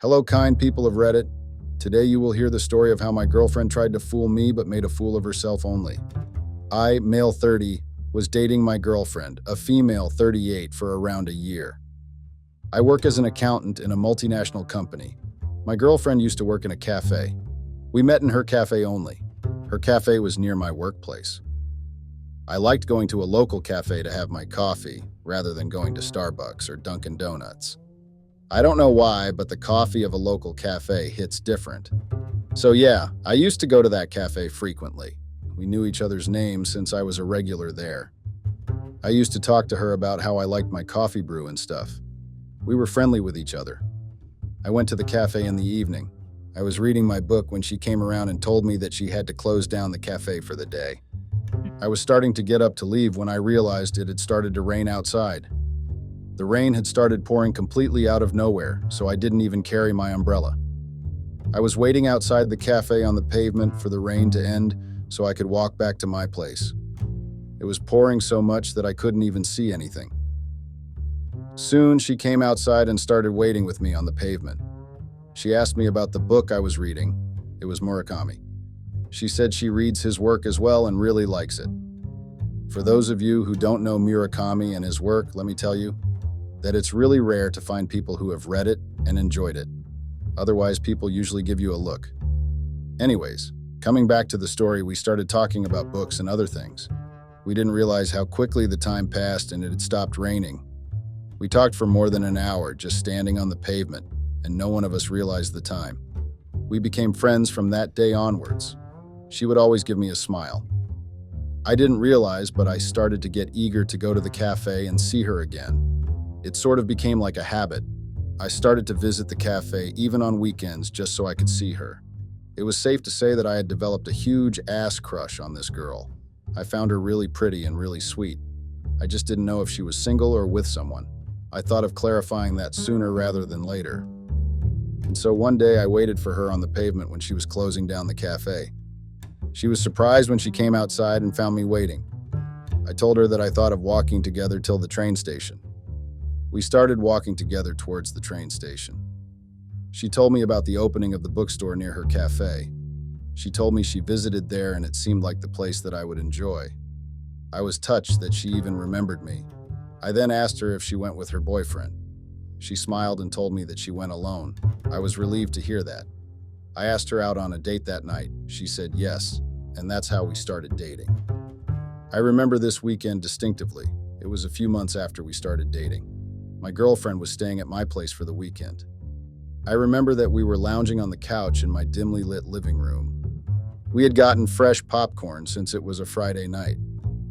Hello, kind people of Reddit. Today you will hear the story of how my girlfriend tried to fool me but made a fool of herself only. I, male 30, was dating my girlfriend, a female 38, for around a year. I work as an accountant in a multinational company. My girlfriend used to work in a cafe. We met in her cafe only. Her cafe was near my workplace. I liked going to a local cafe to have my coffee, rather than going to Starbucks or Dunkin' Donuts. I don't know why, but the coffee of a local cafe hits different. So yeah, I used to go to that cafe frequently. We knew each other's names since I was a regular there. I used to talk to her about how I liked my coffee brew and stuff. We were friendly with each other. I went to the cafe in the evening. I was reading my book when she came around and told me that she had to close down the cafe for the day. I was starting to get up to leave when I realized it had started to rain outside. The rain had started pouring completely out of nowhere, so I didn't even carry my umbrella. I was waiting outside the cafe on the pavement for the rain to end so I could walk back to my place. It was pouring so much that I couldn't even see anything. Soon, she came outside and started waiting with me on the pavement. She asked me about the book I was reading. It was Murakami. She said she reads his work as well and really likes it. For those of you who don't know Murakami and his work, let me tell you that it's really rare to find people who have read it and enjoyed it. Otherwise, people usually give you a look. Anyways, coming back to the story, we started talking about books and other things. We didn't realize how quickly the time passed and it had stopped raining. We talked for more than an hour, just standing on the pavement, and no one of us realized the time. We became friends from that day onwards. She would always give me a smile. I didn't realize, but I started to get eager to go to the cafe and see her again. It sort of became like a habit. I started to visit the cafe even on weekends just so I could see her. It was safe to say that I had developed a huge ass crush on this girl. I found her really pretty and really sweet. I just didn't know if she was single or with someone. I thought of clarifying that sooner rather than later. And so one day I waited for her on the pavement when she was closing down the cafe. She was surprised when she came outside and found me waiting. I told her that I thought of walking together till the train station. We started walking together towards the train station. She told me about the opening of the bookstore near her cafe. She told me she visited there and it seemed like the place that I would enjoy. I was touched that she even remembered me. I then asked her if she went with her boyfriend. She smiled and told me that she went alone. I was relieved to hear that. I asked her out on a date that night. She said yes, and that's how we started dating. I remember this weekend distinctively. It was a few months after we started dating. My girlfriend was staying at my place for the weekend. I remember that we were lounging on the couch in my dimly lit living room. We had gotten fresh popcorn since it was a Friday night.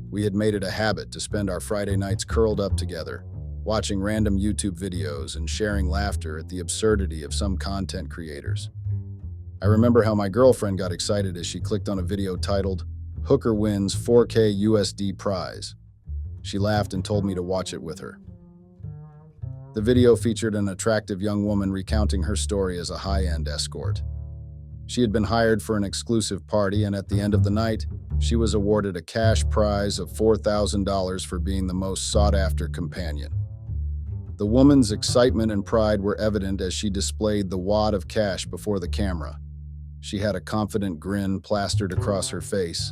We had made it a habit to spend our Friday nights curled up together, watching random YouTube videos and sharing laughter at the absurdity of some content creators. I remember how my girlfriend got excited as she clicked on a video titled, "Hooker Wins 4K USD Prize." She laughed and told me to watch it with her. The video featured an attractive young woman recounting her story as a high-end escort. She had been hired for an exclusive party, and at the end of the night, she was awarded a cash prize of $4,000 for being the most sought-after companion. The woman's excitement and pride were evident as she displayed the wad of cash before the camera. She had a confident grin plastered across her face.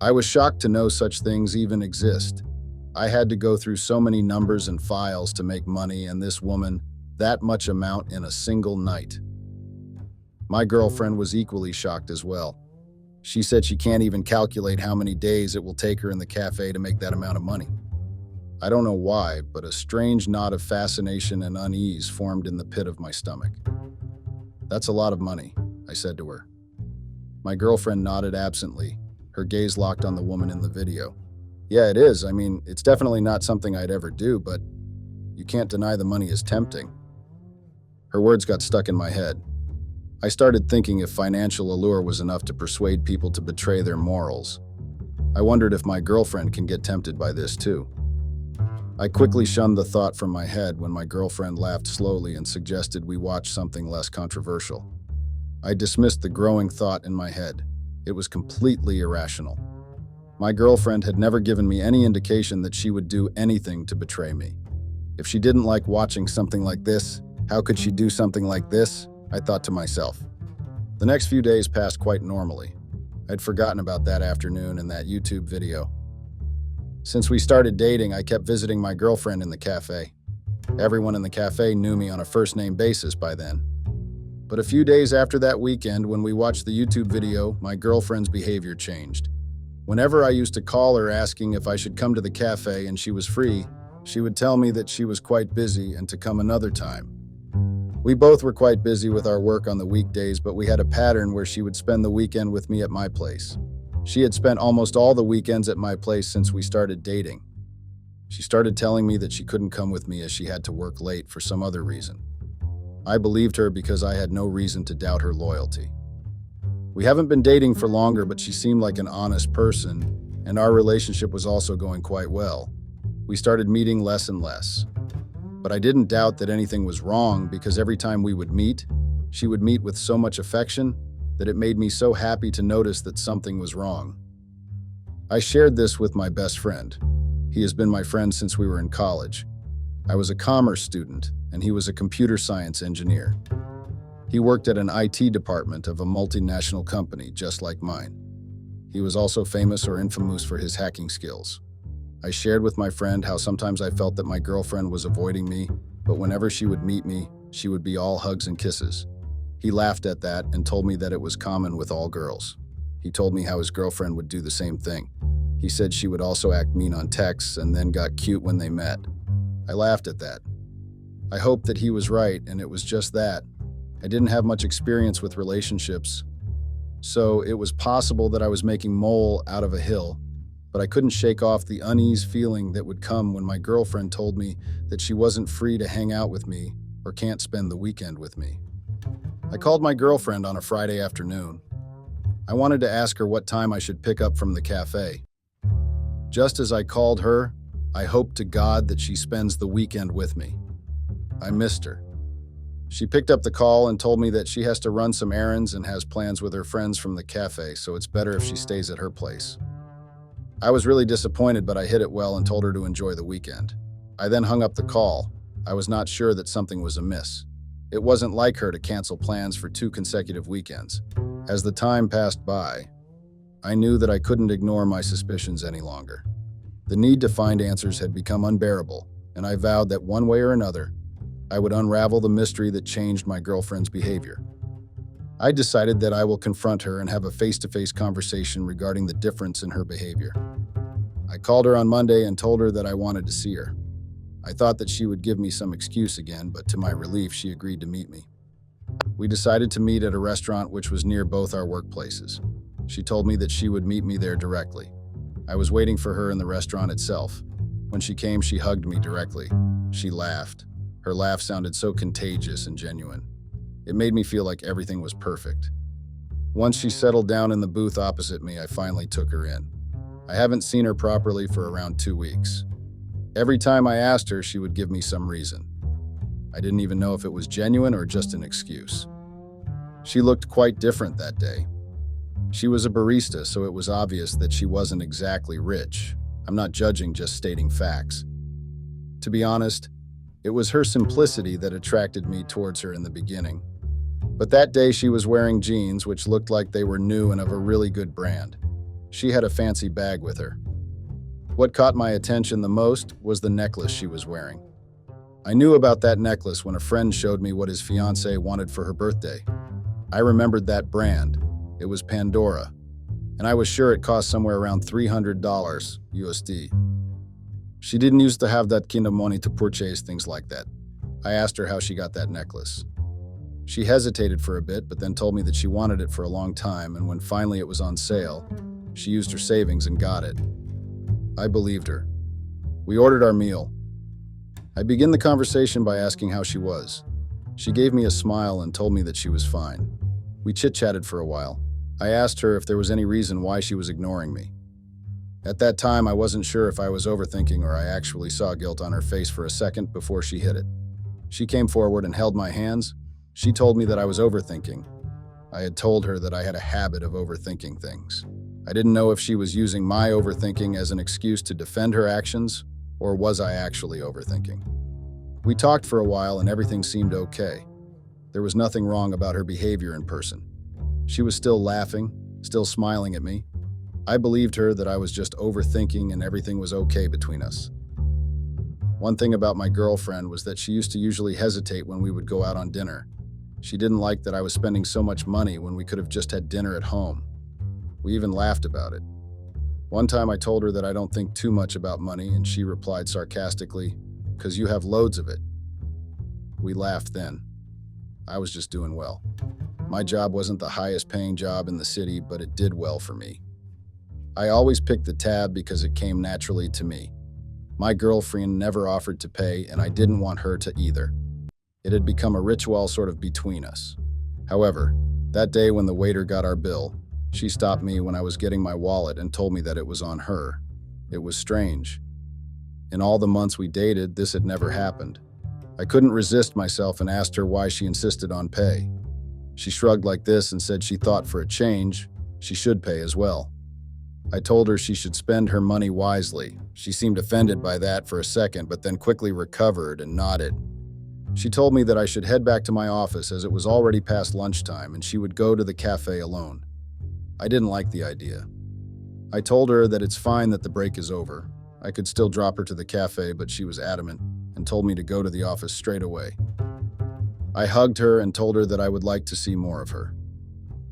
I was shocked to know such things even exist. I had to go through so many numbers and files to make money, and this woman, that much amount in a single night. My girlfriend was equally shocked as well. She said she can't even calculate how many days it will take her in the cafe to make that amount of money. I don't know why, but a strange knot of fascination and unease formed in the pit of my stomach. "That's a lot of money," I said to her. My girlfriend nodded absently, her gaze locked on the woman in the video. "Yeah, it is. I mean, it's definitely not something I'd ever do, but you can't deny the money is tempting." Her words got stuck in my head. I started thinking if financial allure was enough to persuade people to betray their morals. I wondered if my girlfriend can get tempted by this too. I quickly shunned the thought from my head when my girlfriend laughed slowly and suggested we watch something less controversial. I dismissed the growing thought in my head. It was completely irrational. My girlfriend had never given me any indication that she would do anything to betray me. If she didn't like watching something like this, How could she do something like this? I thought to myself. The next few days passed quite normally. I'd forgotten about that afternoon and that YouTube video. Since we started dating, I kept visiting my girlfriend in the cafe. Everyone in the cafe knew me on a first-name basis by then. But a few days after that weekend, when we watched the YouTube video, my girlfriend's behavior changed. Whenever I used to call her asking if I should come to the cafe and she was free, she would tell me that she was quite busy and to come another time. We both were quite busy with our work on the weekdays, but we had a pattern where she would spend the weekend with me at my place. She had spent almost all the weekends at my place since we started dating. She started telling me that she couldn't come with me as she had to work late for some other reason. I believed her because I had no reason to doubt her loyalty. We haven't been dating for longer, but she seemed like an honest person, and our relationship was also going quite well. We started meeting less and less. But I didn't doubt that anything was wrong because every time we would meet, she would meet with so much affection that it made me so happy to notice that something was wrong. I shared this with my best friend. He has been my friend since we were in college. I was a commerce student, and he was a computer science engineer. He worked at an IT department of a multinational company just like mine. He was also famous or infamous for his hacking skills. I shared with my friend how sometimes I felt that my girlfriend was avoiding me, but whenever she would meet me, she would be all hugs and kisses. He laughed at that and told me that it was common with all girls. He told me how his girlfriend would do the same thing. He said she would also act mean on texts and then got cute when they met. I laughed at that. I hoped that he was right, and it was just that. I didn't have much experience with relationships, so it was possible that I was making mole out of a hill, but I couldn't shake off the unease feeling that would come when my girlfriend told me that she wasn't free to hang out with me or can't spend the weekend with me. I called my girlfriend on a Friday afternoon. I wanted to ask her what time I should pick up from the cafe. Just as I called her, I hoped to God that she spends the weekend with me. I missed her. She picked up the call and told me that she has to run some errands and has plans with her friends from the cafe, so it's better if she stays at her place. I was really disappointed, but I hid it well and told her to enjoy the weekend. I then hung up the call. I was not sure that something was amiss. It wasn't like her to cancel plans for 2 consecutive weekends. As the time passed by, I knew that I couldn't ignore my suspicions any longer. The need to find answers had become unbearable, and I vowed that one way or another, I would unravel the mystery that changed my girlfriend's behavior. I decided that I will confront her and have a face-to-face conversation regarding the difference in her behavior. I called her on Monday and told her that I wanted to see her. I thought that she would give me some excuse again, but to my relief, she agreed to meet me. We decided to meet at a restaurant which was near both our workplaces. She told me that she would meet me there directly. I was waiting for her in the restaurant itself. When she came, she hugged me directly. She laughed. Her laugh sounded so contagious and genuine. It made me feel like everything was perfect. Once she settled down in the booth opposite me, I finally took her in. I haven't seen her properly for around 2 weeks. Every time I asked her, she would give me some reason. I didn't even know if it was genuine or just an excuse. She looked quite different that day. She was a barista, so it was obvious that she wasn't exactly rich. I'm not judging, just stating facts. To be honest, it was her simplicity that attracted me towards her in the beginning. But that day she was wearing jeans which looked like they were new and of a really good brand. She had a fancy bag with her. What caught my attention the most was the necklace she was wearing. I knew about that necklace when a friend showed me what his fiancée wanted for her birthday. I remembered that brand. It was Pandora, and I was sure it cost somewhere around $300 USD. She didn't used to have that kind of money to purchase things like that. I asked her how she got that necklace. She hesitated for a bit, but then told me that she wanted it for a long time, and when finally it was on sale, she used her savings and got it. I believed her. We ordered our meal. I began the conversation by asking how she was. She gave me a smile and told me that she was fine. We chit-chatted for a while. I asked her if there was any reason why she was ignoring me. At that time, I wasn't sure if I was overthinking or I actually saw guilt on her face for a second before she hid it. She came forward and held my hands. She told me that I was overthinking. I had told her that I had a habit of overthinking things. I didn't know if she was using my overthinking as an excuse to defend her actions, or was I actually overthinking? We talked for a while and everything seemed okay. There was nothing wrong about her behavior in person. She was still laughing, still smiling at me. I believed her that I was just overthinking and everything was okay between us. One thing about my girlfriend was that she used to usually hesitate when we would go out on dinner. She didn't like that I was spending so much money when we could have just had dinner at home. We even laughed about it. One time I told her that I don't think too much about money, and she replied sarcastically, "'Cause you have loads of it." We laughed then. I was just doing well. My job wasn't the highest paying job in the city, but it did well for me. I always picked the tab because it came naturally to me. My girlfriend never offered to pay, and I didn't want her to either. It had become a ritual sort of between us. However, that day when the waiter got our bill, she stopped me when I was getting my wallet and told me that it was on her. It was strange. In all the months we dated, this had never happened. I couldn't resist myself and asked her why she insisted on pay. She shrugged like this and said she thought for a change, she should pay as well. I told her she should spend her money wisely. She seemed offended by that for a second, but then quickly recovered and nodded. She told me that I should head back to my office as it was already past lunchtime and she would go to the cafe alone. I didn't like the idea. I told her that it's fine that the break is over. I could still drop her to the cafe, but she was adamant and told me to go to the office straight away. I hugged her and told her that I would like to see more of her.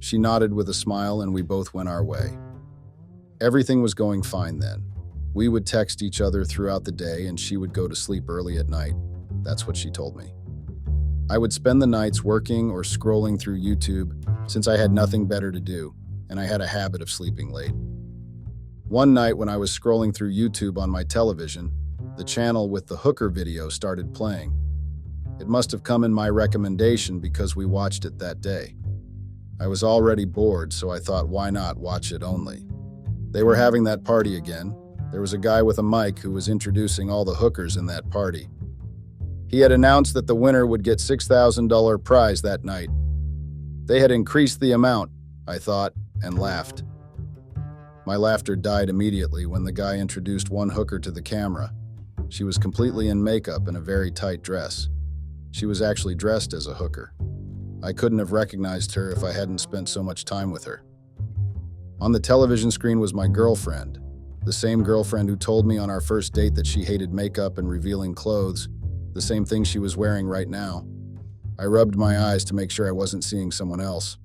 She nodded with a smile and we both went our way. Everything was going fine then. We would text each other throughout the day and she would go to sleep early at night. That's what she told me. I would spend the nights working or scrolling through YouTube since I had nothing better to do, and I had a habit of sleeping late. One night when I was scrolling through YouTube on my television, the channel with the hooker video started playing. It must have come in my recommendation because we watched it that day. I was already bored, so I thought, why not watch it only? They were having that party again. There was a guy with a mic who was introducing all the hookers in that party. He had announced that the winner would get $6,000 prize that night. They had increased the amount, I thought, and laughed. My laughter died immediately when the guy introduced one hooker to the camera. She was completely in makeup and a very tight dress. She was actually dressed as a hooker. I couldn't have recognized her if I hadn't spent so much time with her. On the television screen was my girlfriend, the same girlfriend who told me on our first date that she hated makeup and revealing clothes, the same thing she was wearing right now. I rubbed my eyes to make sure I wasn't seeing someone else,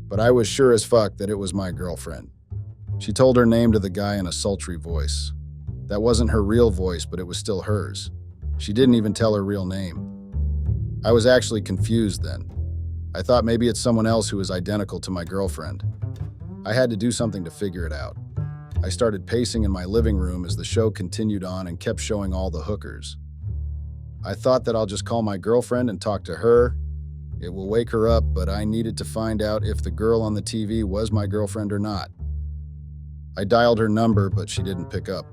but I was sure as fuck that it was my girlfriend. She told her name to the guy in a sultry voice. That wasn't her real voice, but it was still hers. She didn't even tell her real name. I was actually confused then. I thought maybe it's someone else who is identical to my girlfriend. I had to do something to figure it out. I started pacing in my living room as the show continued on and kept showing all the hookers. I thought that I'll just call my girlfriend and talk to her. It will wake her up, but I needed to find out if the girl on the TV was my girlfriend or not. I dialed her number, but she didn't pick up.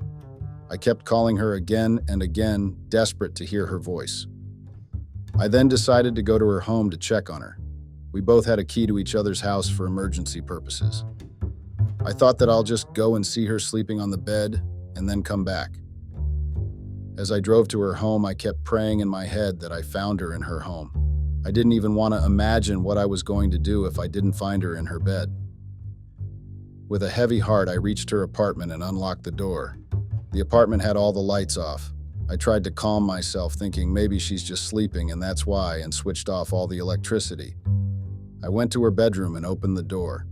I kept calling her again and again, desperate to hear her voice. I then decided to go to her home to check on her. We both had a key to each other's house for emergency purposes. I thought that I'll just go and see her sleeping on the bed and then come back. As I drove to her home, I kept praying in my head that I found her in her home. I didn't even want to imagine what I was going to do if I didn't find her in her bed. With a heavy heart, I reached her apartment and unlocked the door. The apartment had all the lights off. I tried to calm myself, thinking maybe she's just sleeping and that's why, and switched off all the electricity. I went to her bedroom and opened the door.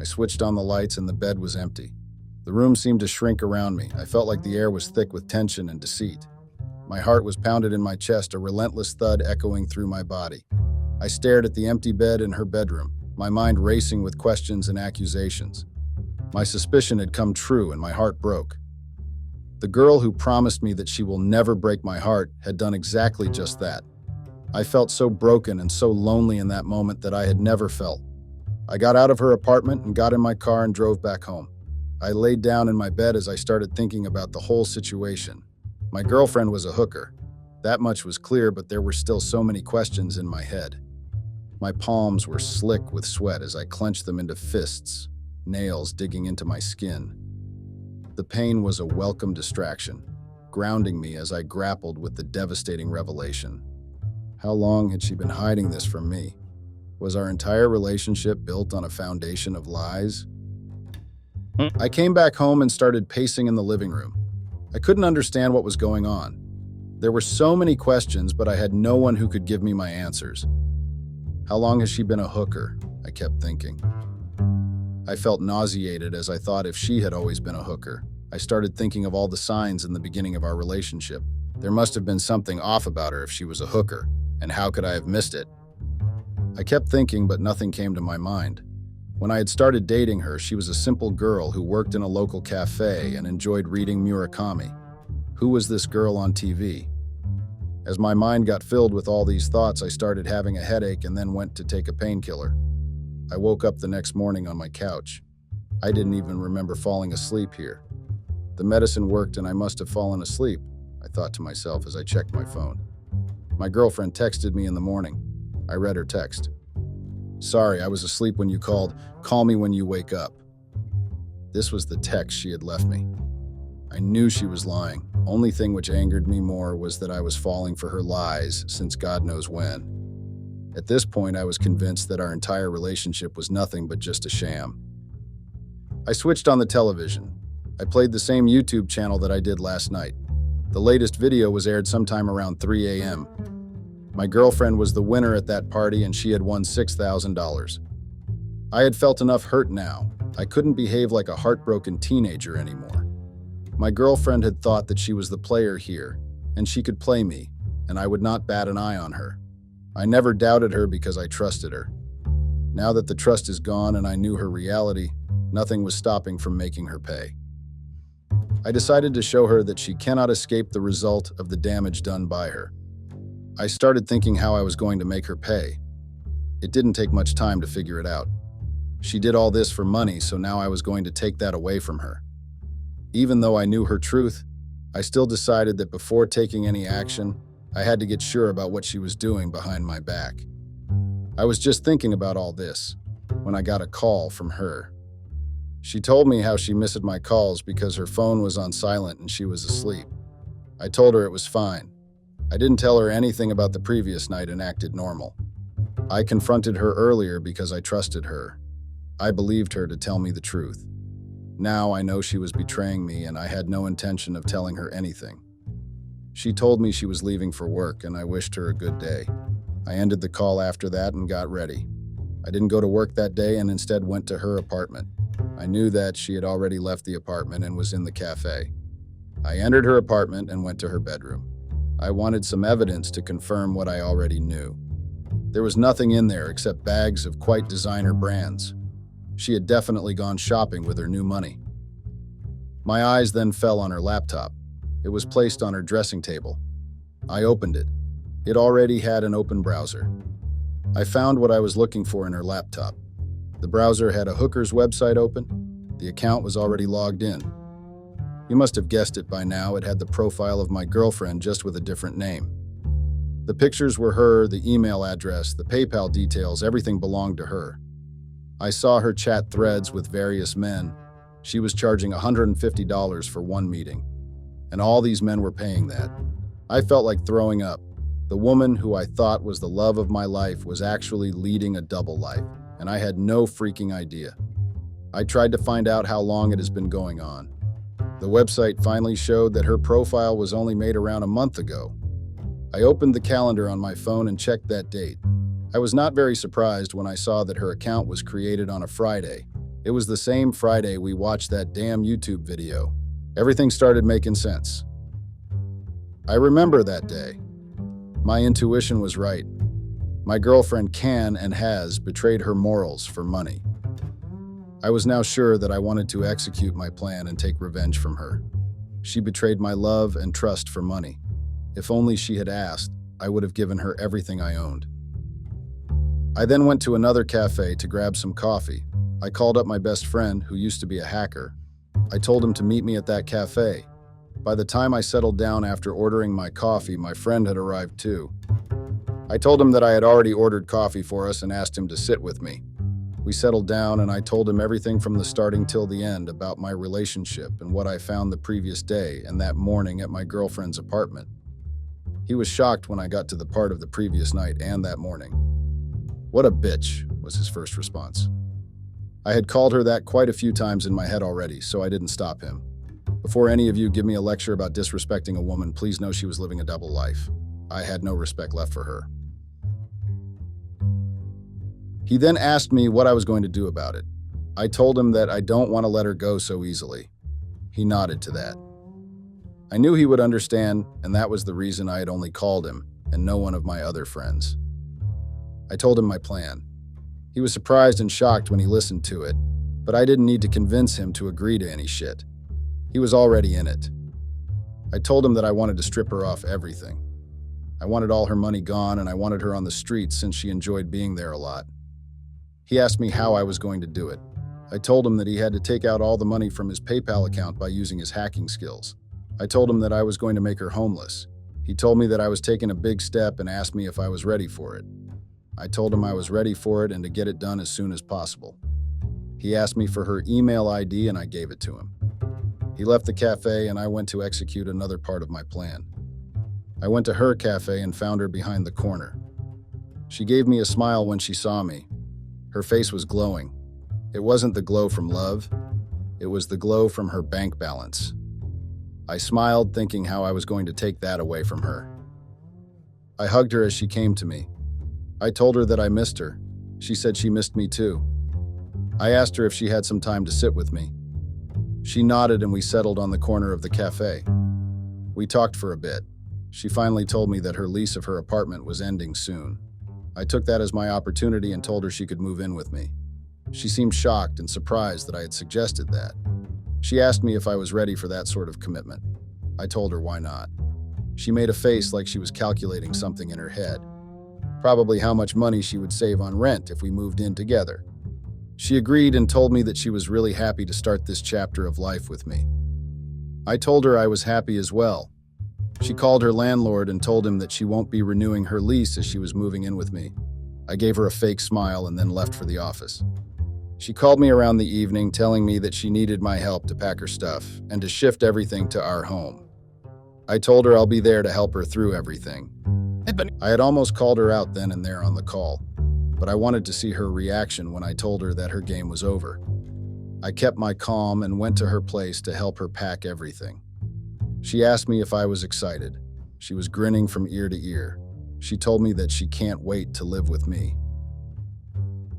I switched on the lights and the bed was empty. The room seemed to shrink around me. I felt like the air was thick with tension and deceit. My heart was pounded in my chest, a relentless thud echoing through my body. I stared at the empty bed in her bedroom, my mind racing with questions and accusations. My suspicion had come true and my heart broke. The girl who promised me that she will never break my heart had done exactly just that. I felt so broken and so lonely in that moment that I had never felt. I got out of her apartment and got in my car and drove back home. I laid down in my bed as I started thinking about the whole situation. My girlfriend was a hooker. That much was clear, but there were still so many questions in my head. My palms were slick with sweat as I clenched them into fists, nails digging into my skin. The pain was a welcome distraction. grounding me as I grappled with the devastating revelation. How long had she been hiding this from me? Was our entire relationship built on a foundation of lies? I came back home and started pacing in the living room. I couldn't understand what was going on. There were so many questions, but I had no one who could give me my answers. How long has she been a hooker? I kept thinking. I felt nauseated as I thought if she had always been a hooker. I started thinking of all the signs in the beginning of our relationship. There must have been something off about her if she was a hooker, and how could I have missed it? I kept thinking, but nothing came to my mind. When I had started dating her, she was a simple girl who worked in a local cafe and enjoyed reading Murakami. Who was this girl on TV? As my mind got filled with all these thoughts, I started having a headache and then went to take a painkiller. I woke up the next morning on my couch. I didn't even remember falling asleep here. The medicine worked and I must have fallen asleep, I thought to myself as I checked my phone. My girlfriend texted me in the morning. I read her text. "Sorry, I was asleep when you called. Call me when you wake up." This was the text she had left me. I knew she was lying. Only thing which angered me more was that I was falling for her lies since God knows when. At this point, I was convinced that our entire relationship was nothing but just a sham. I switched on the television. I played the same YouTube channel that I did last night. The latest video was aired sometime around 3 a.m. My girlfriend was the winner at that party and she had won $6,000. I had felt enough hurt now. I couldn't behave like a heartbroken teenager anymore. My girlfriend had thought that she was the player here, and she could play me, and I would not bat an eye on her. I never doubted her because I trusted her. Now that the trust is gone and I knew her reality, nothing was stopping from making her pay. I decided to show her that she cannot escape the result of the damage done by her. I started thinking how I was going to make her pay. It didn't take much time to figure it out. She did all this for money, so now I was going to take that away from her. Even though I knew her truth, I still decided that before taking any action, I had to get sure about what she was doing behind my back. I was just thinking about all this when I got a call from her. She told me how she missed my calls because her phone was on silent and she was asleep. I told her it was fine. I didn't tell her anything about the previous night and acted normal. I confronted her earlier because I trusted her. I believed her to tell me the truth. Now I know she was betraying me and I had no intention of telling her anything. She told me she was leaving for work and I wished her a good day. I ended the call after that and got ready. I didn't go to work that day and instead went to her apartment. I knew that she had already left the apartment and was in the cafe. I entered her apartment and went to her bedroom. I wanted some evidence to confirm what I already knew. There was nothing in there except bags of quite designer brands. She had definitely gone shopping with her new money. My eyes then fell on her laptop. It was placed on her dressing table. I opened it. It already had an open browser. I found what I was looking for in her laptop. The browser had a hooker's website open. The account was already logged in. You must have guessed it by now. It had the profile of my girlfriend, just with a different name. The pictures were her, the email address, the PayPal details, everything belonged to her. I saw her chat threads with various men. She was charging $150 for one meeting, and all these men were paying that. I felt like throwing up. The woman who I thought was the love of my life was actually leading a double life, and I had no freaking idea. I tried to find out how long it has been going on. The website finally showed that her profile was only made around a month ago. I opened the calendar on my phone and checked that date. I was not very surprised when I saw that her account was created on a Friday. It was the same Friday we watched that damn YouTube video. Everything started making sense. I remember that day. My intuition was right. My girlfriend can and has betrayed her morals for money. I was now sure that I wanted to execute my plan and take revenge from her. She betrayed my love and trust for money. If only she had asked, I would have given her everything I owned. I then went to another cafe to grab some coffee. I called up my best friend, who used to be a hacker. I told him to meet me at that cafe. By the time I settled down after ordering my coffee, my friend had arrived too. I told him that I had already ordered coffee for us and asked him to sit with me. We settled down and I told him everything from the starting till the end about my relationship and what I found the previous day and that morning at my girlfriend's apartment. He was shocked when I got to the part of the previous night and that morning. "What a bitch," was his first response. I had called her that quite a few times in my head already, so I didn't stop him. Before any of you give me a lecture about disrespecting a woman, please know she was living a double life. I had no respect left for her. He then asked me what I was going to do about it. I told him that I don't want to let her go so easily. He nodded to that. I knew he would understand, and that was the reason I had only called him and no one of my other friends. I told him my plan. He was surprised and shocked when he listened to it, but I didn't need to convince him to agree to any shit. He was already in it. I told him that I wanted to strip her off everything. I wanted all her money gone, and I wanted her on the streets since she enjoyed being there a lot. He asked me how I was going to do it. I told him that he had to take out all the money from his PayPal account by using his hacking skills. I told him that I was going to make her homeless. He told me that I was taking a big step and asked me if I was ready for it. I told him I was ready for it and to get it done as soon as possible. He asked me for her email ID and I gave it to him. He left the cafe and I went to execute another part of my plan. I went to her cafe and found her behind the corner. She gave me a smile when she saw me. Her face was glowing. It wasn't the glow from love. It was the glow from her bank balance. I smiled, thinking how I was going to take that away from her. I hugged her as she came to me. I told her that I missed her. She said she missed me too. I asked her if she had some time to sit with me. She nodded and we settled on the corner of the cafe. We talked for a bit. She finally told me that her lease of her apartment was ending soon. I took that as my opportunity and told her she could move in with me. She seemed shocked and surprised that I had suggested that. She asked me if I was ready for that sort of commitment. I told her why not. She made a face like she was calculating something in her head. Probably how much money she would save on rent if we moved in together. She agreed and told me that she was really happy to start this chapter of life with me. I told her I was happy as well. She called her landlord and told him that she won't be renewing her lease as she was moving in with me. I gave her a fake smile and then left for the office. She called me around the evening telling me that she needed my help to pack her stuff and to shift everything to our home. I told her I'll be there to help her through everything. I had almost called her out then and there on the call, but I wanted to see her reaction when I told her that her game was over. I kept my calm and went to her place to help her pack everything. She asked me if I was excited. She was grinning from ear to ear. She told me that she can't wait to live with me.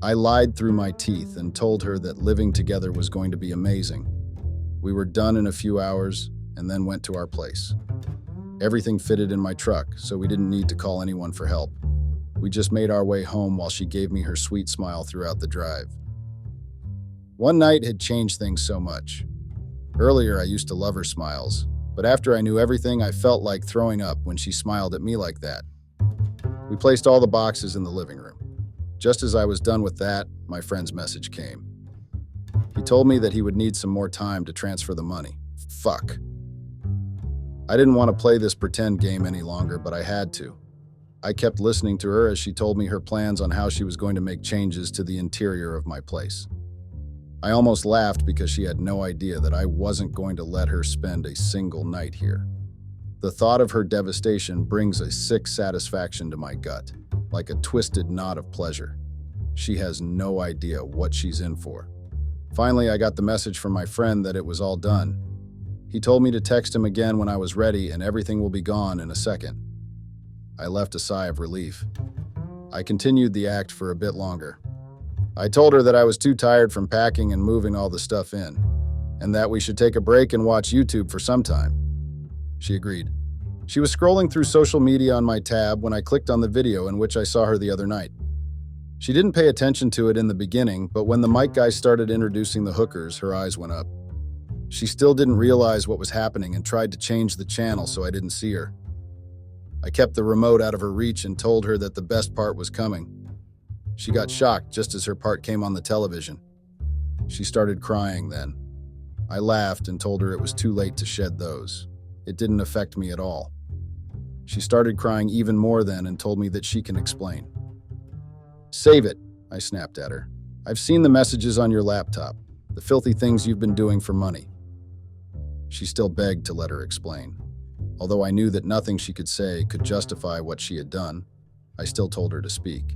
I lied through my teeth and told her that living together was going to be amazing. We were done in a few hours and then went to our place. Everything fitted in my truck, so we didn't need to call anyone for help. We just made our way home while she gave me her sweet smile throughout the drive. One night had changed things so much. Earlier, I used to love her smiles, but after I knew everything, I felt like throwing up when she smiled at me like that. We placed all the boxes in the living room. Just as I was done with that, my friend's message came. He told me that he would need some more time to transfer the money. Fuck. I didn't want to play this pretend game any longer, but I had to. I kept listening to her as she told me her plans on how she was going to make changes to the interior of my place. I almost laughed because she had no idea that I wasn't going to let her spend a single night here. The thought of her devastation brings a sick satisfaction to my gut, like a twisted knot of pleasure. She has no idea what she's in for. Finally, I got the message from my friend that it was all done. He told me to text him again when I was ready and everything will be gone in a second. I left a sigh of relief. I continued the act for a bit longer. I told her that I was too tired from packing and moving all the stuff in, and that we should take a break and watch YouTube for some time. She agreed. She was scrolling through social media on my tab when I clicked on the video in which I saw her the other night. She didn't pay attention to it in the beginning, but when the mic guy started introducing the hookers, her eyes went up. She still didn't realize what was happening and tried to change the channel so I didn't see her. I kept the remote out of her reach and told her that the best part was coming. She got shocked just as her part came on the television. She started crying then. I laughed and told her it was too late to shed those. It didn't affect me at all. She started crying even more then and told me that she can explain. Save it, I snapped at her. I've seen the messages on your laptop, the filthy things you've been doing for money. She still begged to let her explain. Although I knew that nothing she could say could justify what she had done, I still told her to speak.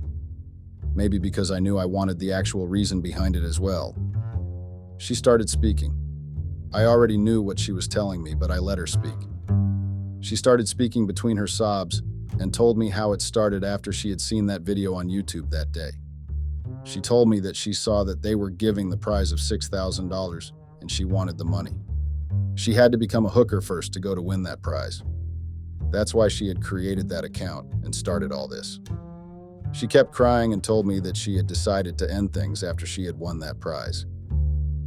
Maybe because I knew I wanted the actual reason behind it as well. She started speaking. I already knew what she was telling me, but I let her speak. She started speaking between her sobs and told me how it started after she had seen that video on YouTube that day. She told me that she saw that they were giving the prize of $6,000 and she wanted the money. She had to become a hooker first to go to win that prize. That's why she had created that account and started all this. She kept crying and told me that she had decided to end things after she had won that prize.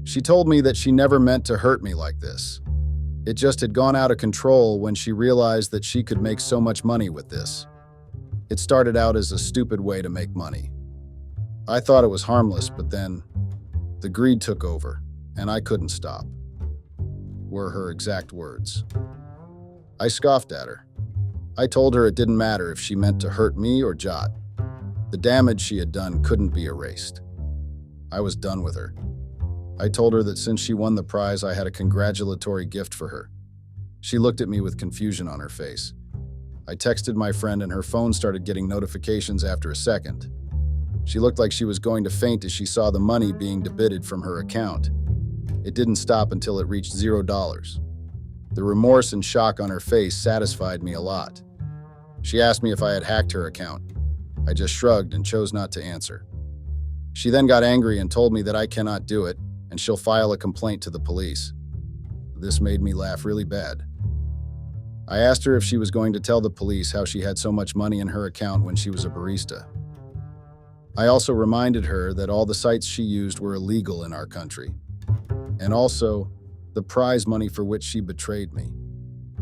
She told me that she never meant to hurt me like this. It just had gone out of control when she realized that she could make so much money with this. It started out as a stupid way to make money. I thought it was harmless, but then the greed took over, and I couldn't stop, were her exact words. I scoffed at her. I told her it didn't matter if she meant to hurt me or Jot. The damage she had done couldn't be erased. I was done with her. I told her that since she won the prize, I had a congratulatory gift for her. She looked at me with confusion on her face. I texted my friend and her phone started getting notifications after a second. She looked like she was going to faint as she saw the money being debited from her account. It didn't stop until it reached $0. The remorse and shock on her face satisfied me a lot. She asked me if I had hacked her account. I just shrugged and chose not to answer. She then got angry and told me that I cannot do it and she'll file a complaint to the police. This made me laugh really bad. I asked her if she was going to tell the police how she had so much money in her account when she was a barista. I also reminded her that all the sites she used were illegal in our country, and also the prize money for which she betrayed me.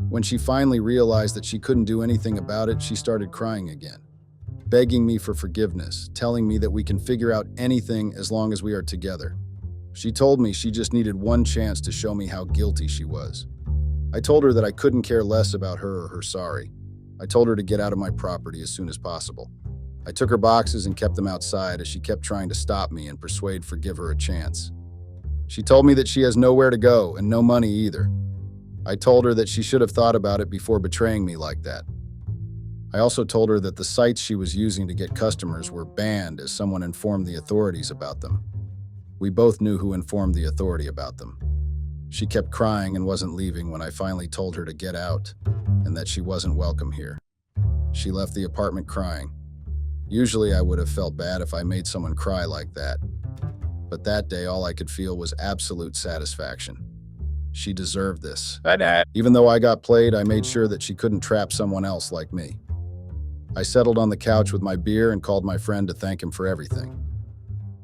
When she finally realized that she couldn't do anything about it, she started crying again, begging me for forgiveness, telling me that we can figure out anything as long as we are together. She told me she just needed one chance to show me how guilty she was. I told her that I couldn't care less about her or her sorry. I told her to get out of my property as soon as possible. I took her boxes and kept them outside as she kept trying to stop me and forgive her a chance. She told me that she has nowhere to go and no money either. I told her that she should have thought about it before betraying me like that. I also told her that the sites she was using to get customers were banned as someone informed the authorities about them. We both knew who informed the authority about them. She kept crying and wasn't leaving when I finally told her to get out and that she wasn't welcome here. She left the apartment crying. Usually I would have felt bad if I made someone cry like that, but that day all I could feel was absolute satisfaction. She deserved this. Even though I got played, I made sure that she couldn't trap someone else like me. I settled on the couch with my beer and called my friend to thank him for everything.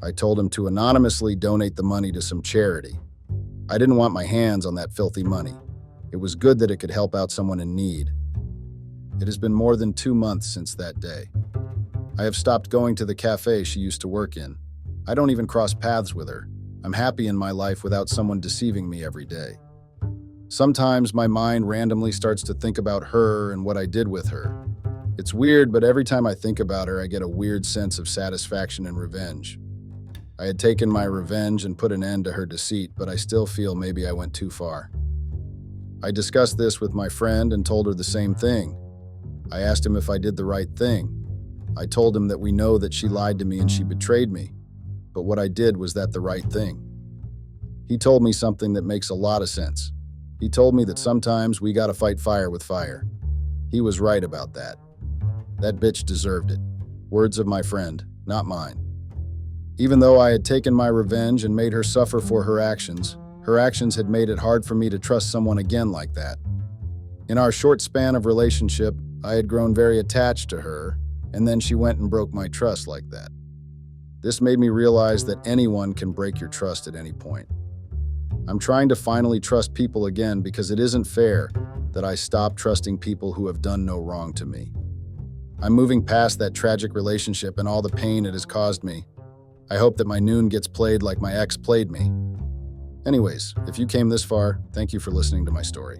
I told him to anonymously donate the money to some charity. I didn't want my hands on that filthy money. It was good that it could help out someone in need. It has been more than 2 months since that day. I have stopped going to the cafe she used to work in. I don't even cross paths with her. I'm happy in my life without someone deceiving me every day. Sometimes my mind randomly starts to think about her and what I did with her. It's weird, but every time I think about her, I get a weird sense of satisfaction and revenge. I had taken my revenge and put an end to her deceit, but I still feel maybe I went too far. I discussed this with my friend and told her the same thing. I asked him if I did the right thing. I told him that we know that she lied to me and she betrayed me, but what I did was that the right thing. He told me something that makes a lot of sense. He told me that sometimes we gotta fight fire with fire. He was right about that. That bitch deserved it. Words of my friend, not mine. Even though I had taken my revenge and made her suffer for her actions had made it hard for me to trust someone again like that. In our short span of relationship, I had grown very attached to her, and then she went and broke my trust like that. This made me realize that anyone can break your trust at any point. I'm trying to finally trust people again because it isn't fair that I stop trusting people who have done no wrong to me. I'm moving past that tragic relationship and all the pain it has caused me. I hope that my noon gets played like my ex played me. Anyways, if you came this far, thank you for listening to my story.